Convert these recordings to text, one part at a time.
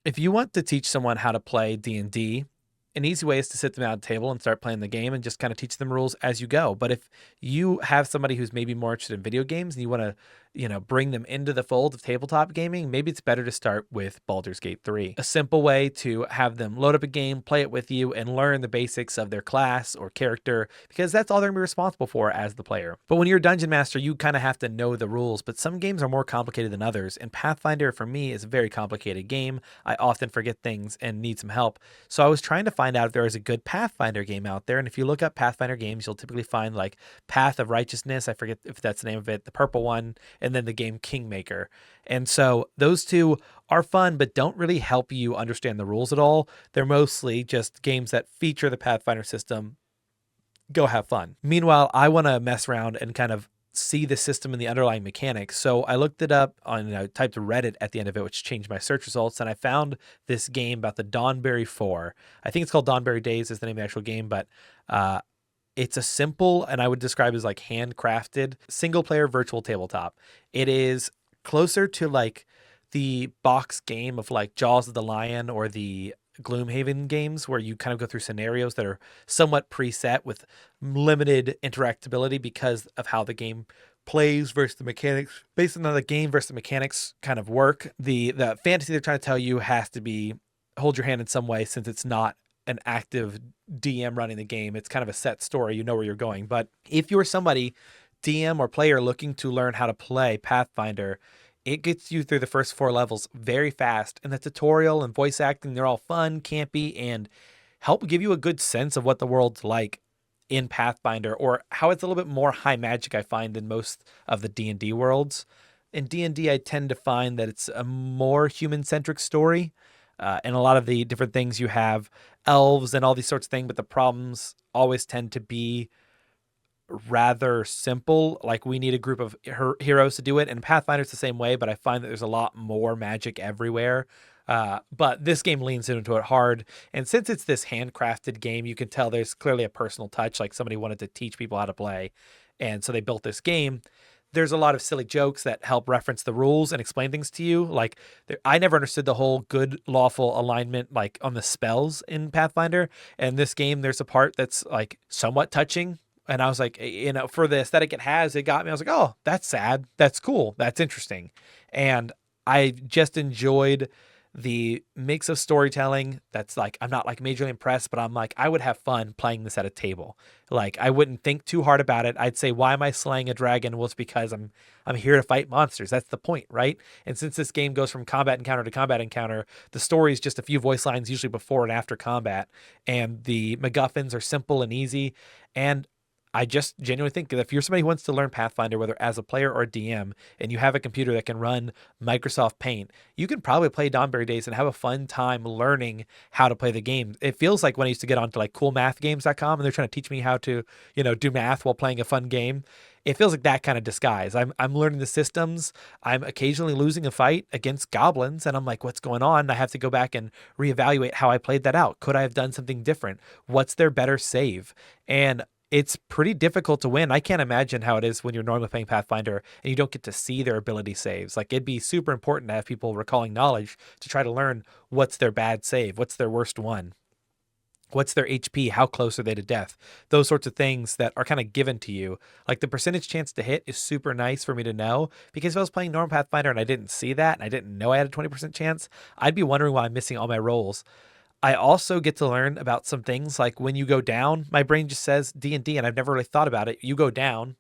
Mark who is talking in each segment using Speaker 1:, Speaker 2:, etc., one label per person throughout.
Speaker 1: If you want to teach someone how to play D&D, an easy way is to sit them at a table and start playing the game and just kind of teach them rules as you go. But if you have somebody who's maybe more interested in video games and you want to, bring them into the fold of tabletop gaming, maybe it's better to start with Baldur's Gate 3. A simple way to have them load up a game, play it with you, and learn the basics of their class or character, because that's all they're going to be responsible for as the player. But when you're a dungeon master, you kind of have to know the rules, but some games are more complicated than others, and Pathfinder for me is a very complicated game. I often forget things and need some help. So I was trying to find out if there is a good Pathfinder game out there. And if you look up Pathfinder games, you'll typically find like Path of Righteousness. I forget if that's the name of it, the purple one, and then the game Kingmaker. And so those two are fun, but don't really help you understand the rules at all. They're mostly just games that feature the Pathfinder system. Go have fun. Meanwhile, I want to mess around and kind of see the system and the underlying mechanics. So I looked it up on, typed Reddit at the end of it, which changed my search results. And I found this game about the Dawnberry 4. I think it's called Dawnberry Days is the name of the actual game, but it's a simple, and I would describe it as like handcrafted single player virtual tabletop. It is closer to like the box game of like Jaws of the Lion or the Gloomhaven games, where you kind of go through scenarios that are somewhat preset with limited interactability because of how the game plays versus the mechanics. Based on how the game versus the mechanics kind of work, the fantasy they're trying to tell you has to be hold your hand in some way, since it's not an active DM running the game. It's kind of a set story. You know where you're going. But if you're somebody, DM or player, looking to learn how to play Pathfinder, it gets you through the first 4 levels very fast. And the tutorial and voice acting, they're all fun, campy, and help give you a good sense of what the world's like in Pathfinder, or how it's a little bit more high magic, I find, than most of the D&D worlds. In D&D, I tend to find that it's a more human-centric story. And a lot of the different things, you have elves and all these sorts of things, but the problems always tend to be rather simple. Like, we need a group of heroes to do it. And Pathfinder's the same way, but I find that there's a lot more magic everywhere. But this game leans into it hard. And since it's this handcrafted game, you can tell there's clearly a personal touch, like somebody wanted to teach people how to play. And so they built this game. There's a lot of silly jokes that help reference the rules and explain things to you. Like, I never understood the whole good lawful alignment, like on the spells in Pathfinder. And this game, there's a part that's like somewhat touching. And I was like, for the aesthetic it has, it got me. I was like, oh, that's sad. That's cool. That's interesting. And I just enjoyed the mix of storytelling. That's like, I'm not like majorly impressed, but I'm like, I would have fun playing this at a table. Like, I wouldn't think too hard about it. I'd say, why am I slaying a dragon? Well, it's because I'm here to fight monsters. That's the point, right? And since this game goes from combat encounter to combat encounter, the story is just a few voice lines, usually before and after combat. And the MacGuffins are simple and easy. And I just genuinely think that if you're somebody who wants to learn Pathfinder, whether as a player or a DM, and you have a computer that can run Microsoft Paint, you can probably play Dawnberry Days and have a fun time learning how to play the game. It feels like when I used to get onto like coolmathgames.com and they're trying to teach me how to, do math while playing a fun game. It feels like that kind of disguise. I'm learning the systems. I'm occasionally losing a fight against goblins, and I'm like, what's going on? I have to go back and reevaluate how I played that out. Could I have done something different? What's their better save? And it's pretty difficult to win. I can't imagine how it is when you're normally playing Pathfinder and you don't get to see their ability saves. Like, it'd be super important to have people recalling knowledge to try to learn what's their bad save, what's their worst one, what's their HP, how close are they to death, those sorts of things that are kind of given to you. Like, the percentage chance to hit is super nice for me to know, because if I was playing normal Pathfinder and I didn't see that and I didn't know I had a 20% chance, I'd be wondering why I'm missing all my rolls. I also get to learn about some things, like when you go down, my brain just says D&D, and I've never really thought about it. You go down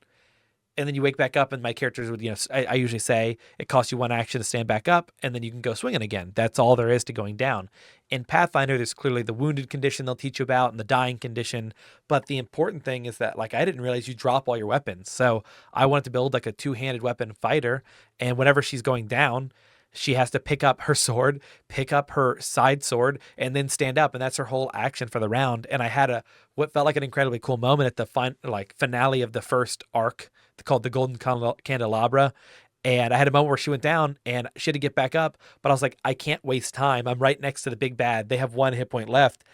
Speaker 1: and then you wake back up, and my characters would, I usually say it costs you 1 action to stand back up, and then you can go swinging again. That's all there is to going down. In Pathfinder, there's clearly the wounded condition they'll teach you about and the dying condition. But the important thing is that, like, I didn't realize you drop all your weapons. So I wanted to build like a 2-handed weapon fighter. And whenever she's going down, she has to pick up her sword, pick up her side sword, and then stand up. And that's her whole action for the round. And I had what felt like an incredibly cool moment at the finale of the first arc, called the Golden Candelabra. And I had a moment where she went down and she had to get back up. But I was like, I can't waste time. I'm right next to the big bad. They have 1 hit point left.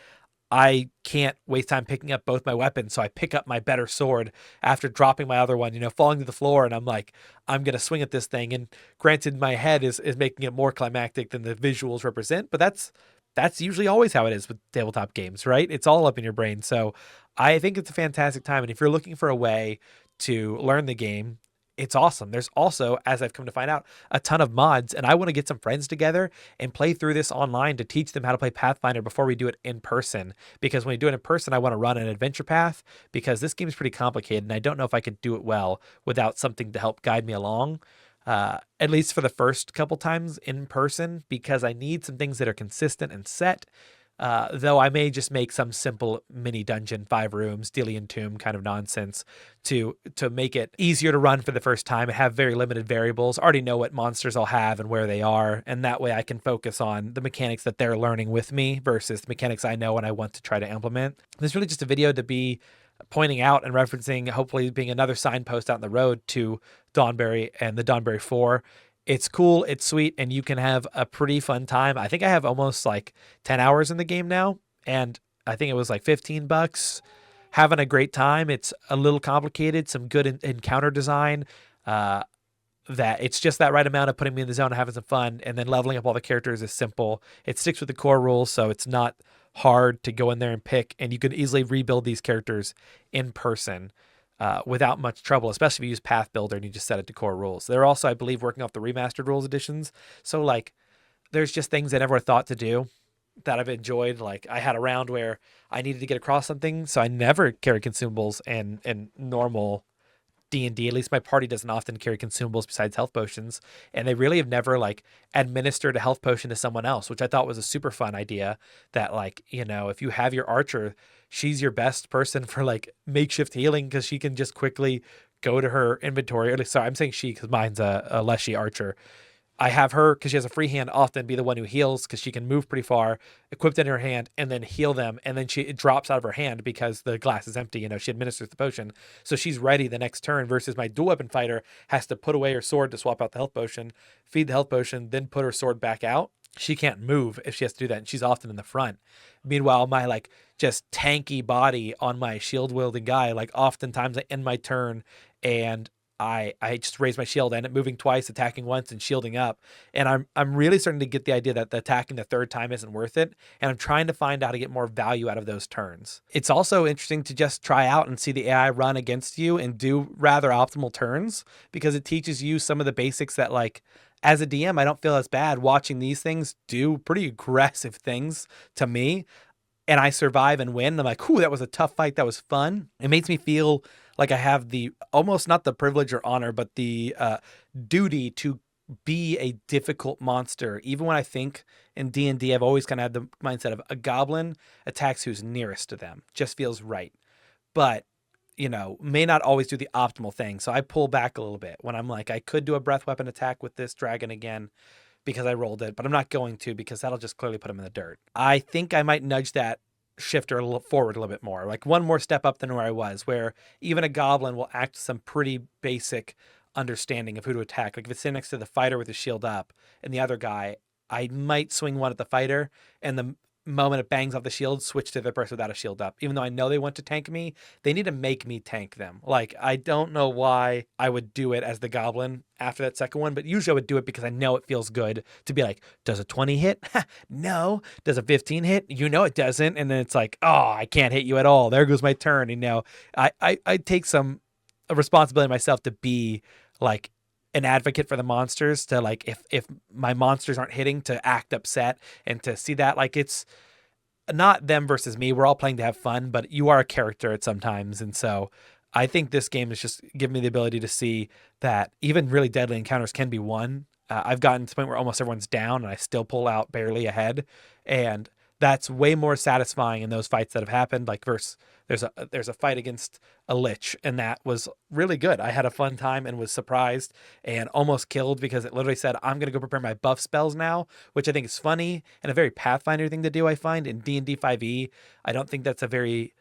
Speaker 1: I can't waste time picking up both my weapons, so I pick up my better sword after dropping my other one, falling to the floor, and I'm like, I'm gonna swing at this thing. And granted, my head is making it more climactic than the visuals represent, but that's usually always how it is with tabletop games, right? It's all up in your brain. So I think it's a fantastic time. And if you're looking for a way to learn the game, it's awesome. There's also, as I've come to find out, a ton of mods, and I want to get some friends together and play through this online to teach them how to play Pathfinder before we do it in person. Because when you do it in person, I want to run an adventure path because this game is pretty complicated, and I don't know if I could do it well without something to help guide me along. At least for the first couple times in person, because I need some things that are consistent and set. Though I may just make some simple mini dungeon, 5 rooms, Delian Tomb kind of nonsense to make it easier to run for the first time and have very limited variables. Already know what monsters I'll have and where they are, and that way I can focus on the mechanics that they're learning with me versus the mechanics I know and I want to try to implement. This is really just a video to be pointing out and referencing, hopefully being another signpost out on the road to Dawnberry and the Dawnberry 4. It's cool, it's sweet, and you can have a pretty fun time. I think I have almost like 10 hours in the game now, and I think it was like $15. Having a great time. It's a little complicated, some good encounter design, that it's just that right amount of putting me in the zone and having some fun, and then leveling up all the characters is simple. It sticks with the core rules, so it's not hard to go in there and pick, and you can easily rebuild these characters in person. Without much trouble, especially if you use Path Builder and you just set it to core rules. They're also, I believe, working off the remastered rules editions. So, like, there's just things I never thought to do that I've enjoyed. Like, I had a round where I needed to get across something, so I never carry consumables and normal D&D. At least my party doesn't often carry consumables besides health potions, and they really have never like administered a health potion to someone else, which I thought was a super fun idea. That like, if you have your archer, she's your best person for like makeshift healing because she can just quickly go to her inventory. Or at least, sorry, I'm saying she because mine's a Leshy archer. I have her because she has a free hand often be the one who heals because she can move pretty far, equipped in her hand, and then heal them. And then it drops out of her hand because the glass is empty. She administers the potion. So she's ready the next turn versus my dual weapon fighter has to put away her sword to swap out the health potion, feed the health potion, then put her sword back out. She can't move if she has to do that. And she's often in the front. Meanwhile, my like just tanky body on my shield wielding guy, like oftentimes I end my turn and I just raise my shield, end up moving twice, attacking once, and shielding up. And I'm really starting to get the idea that the attacking the third time isn't worth it. And I'm trying to find out how to get more value out of those turns. It's also interesting to just try out and see the AI run against you and do rather optimal turns because it teaches you some of the basics that like as a DM, I don't feel as bad watching these things do pretty aggressive things to me. And I survive and win. I'm like, ooh, that was a tough fight. That was fun. It makes me feel like I have the almost not the privilege or honor, but the duty to be a difficult monster. Even when I think in D&D, I've always kind of had the mindset of a goblin attacks who's nearest to them. Just feels right. But, may not always do the optimal thing. So I pull back a little bit when I'm like, I could do a breath weapon attack with this dragon again because I rolled it, but I'm not going to because that'll just clearly put him in the dirt. I think I might nudge that shifter forward a little bit more, like one more step up than where I was, where even a goblin will act some pretty basic understanding of who to attack. Like if it's sitting next to the fighter with his shield up and the other guy, I might swing one at the fighter and the moment it bangs off the shield, switch to the person without a shield up. Even though I know they want to tank me, they need to make me tank them. Like, I don't know why I would do it as the goblin after that second one, but usually I would do it because I know it feels good to be like, does a 20 hit? No. Does a 15 hit? It doesn't. And then it's like, oh, I can't hit you at all. There goes my turn. I take some responsibility myself to be like an advocate for the monsters, to like if my monsters aren't hitting, to act upset and to see that like it's not them versus me. We're all playing to have fun, but you are a character at sometimes. And so I think this game is just giving me the ability to see that even really deadly encounters can be won. I've gotten to the point where almost everyone's down and I still pull out barely ahead. And that's way more satisfying in those fights that have happened. Like there's a fight against a lich, and that was really good. I had a fun time and was surprised and almost killed because it literally said, I'm going to go prepare my buff spells now, which I think is funny and a very Pathfinder thing to do, I find. In D&D 5e, I don't think that's a very,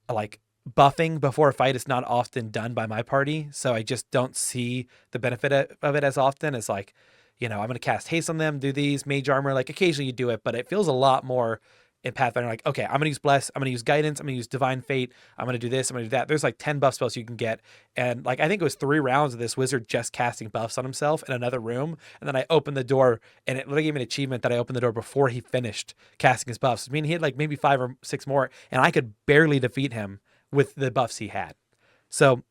Speaker 1: like, buffing before a fight is not often done by my party, so I just don't see the benefit of it as often as like, I'm going to cast haste on them, do these, mage armor, like occasionally you do it, but it feels a lot more in Pathfinder, like, okay, I'm going to use Bless, I'm going to use Guidance, I'm going to use Divine Fate, I'm going to do this, I'm going to do that. There's like 10 buff spells you can get. And like, I think it was 3 rounds of this wizard just casting buffs on himself in another room. And then I opened the door, and it literally gave me an achievement that I opened the door before he finished casting his buffs. I mean, he had like maybe 5 or 6 more, and I could barely defeat him with the buffs he had. So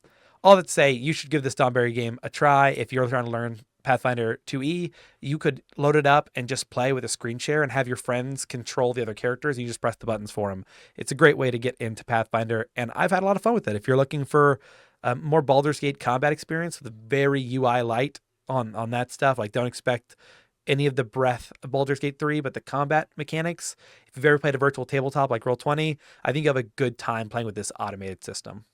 Speaker 1: all that to say, you should give this Dawnberry game a try. If you're trying to learn Pathfinder 2e, you could load it up and just play with a screen share and have your friends control the other characters. You just press the buttons for them. It's a great way to get into Pathfinder, and I've had a lot of fun with it. If you're looking for more Baldur's Gate combat experience with a very UI light on that stuff, like don't expect any of the breadth of Baldur's Gate 3, but the combat mechanics, if you've ever played a virtual tabletop like Roll20, I think you have a good time playing with this automated system.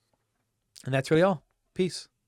Speaker 1: And that's really all. Peace.